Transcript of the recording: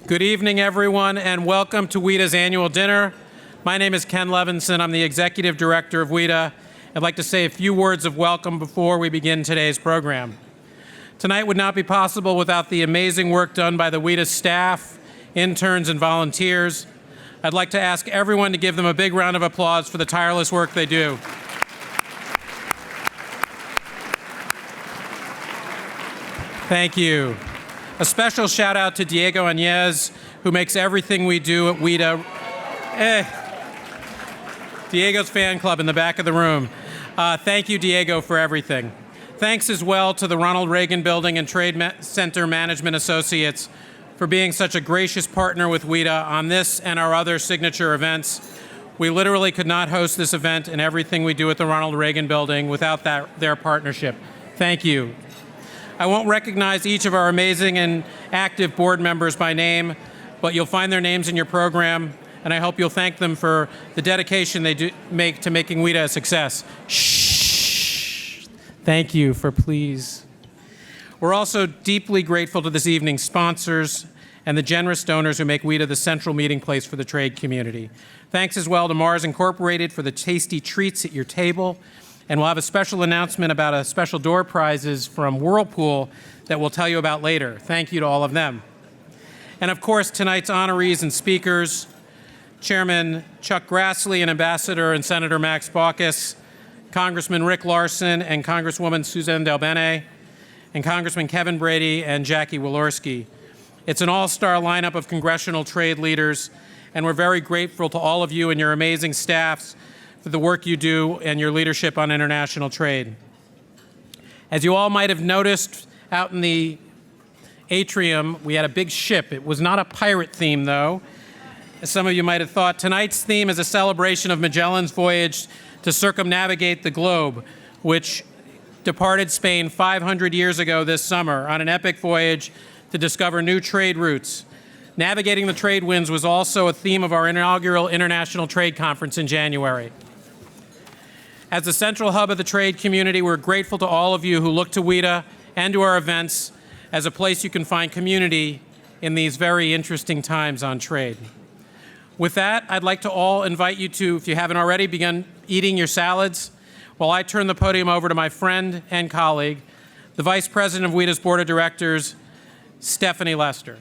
Good evening, everyone, and welcome to WITA's annual dinner. My name is Ken Levinson. I'm the Executive Director of WITA. I'd like to say a few words of welcome before we begin today's program. Tonight would not be possible without the amazing work done by the WITA staff, interns, and volunteers. I'd like to ask everyone to give them a big round of applause for the tireless work they do. Thank you. A special shout out to Diego Añez, who makes everything we do at WITA. Diego's fan club in the back of the room. Thank you, Diego, for everything. Thanks as well to the Ronald Reagan Building and Trade Center Management Associates for being such a gracious partner with WITA on this and our other signature events. We literally could not host this event and everything we do at the Ronald Reagan Building without their partnership. Thank you. I won't recognize each of our amazing and active board members by name, but you'll find their names in your program, and I hope you'll thank them for the dedication they make to making WITA a success. Shh. Thank you for please. We're also deeply grateful to this evening's sponsors and the generous donors who make WITA the central meeting place for the trade community. Thanks as well to Mars Incorporated for the tasty treats at your table. And we'll have a special announcement about a special door prizes from Whirlpool that we'll tell you about later. Thank you to all of them. And of course, tonight's honorees and speakers, Chairman Chuck Grassley and Ambassador and Senator Max Baucus, Congressman Rick Larson and Congresswoman Suzanne DelBene, and Congressman Kevin Brady and Jackie Walorski. It's an all-star lineup of congressional trade leaders, and we're very grateful to all of you and your amazing staffs for the work you do and your leadership on international trade. As you all might have noticed out in the atrium, we had a big ship. It was not a pirate theme, though, as some of you might have thought. Tonight's theme is a celebration of Magellan's voyage to circumnavigate the globe, which departed Spain 500 years ago this summer on an epic voyage to discover new trade routes. Navigating the trade winds was also a theme of our inaugural International Trade Conference in January. As the central hub of the trade community, we're grateful to all of you who look to WITA and to our events as a place you can find community in these very interesting times on trade. With that, I'd like to all invite you to, if you haven't already, begin eating your salads while I turn the podium over to my friend and colleague, the Vice President of WITA's Board of Directors, Stephanie Lester.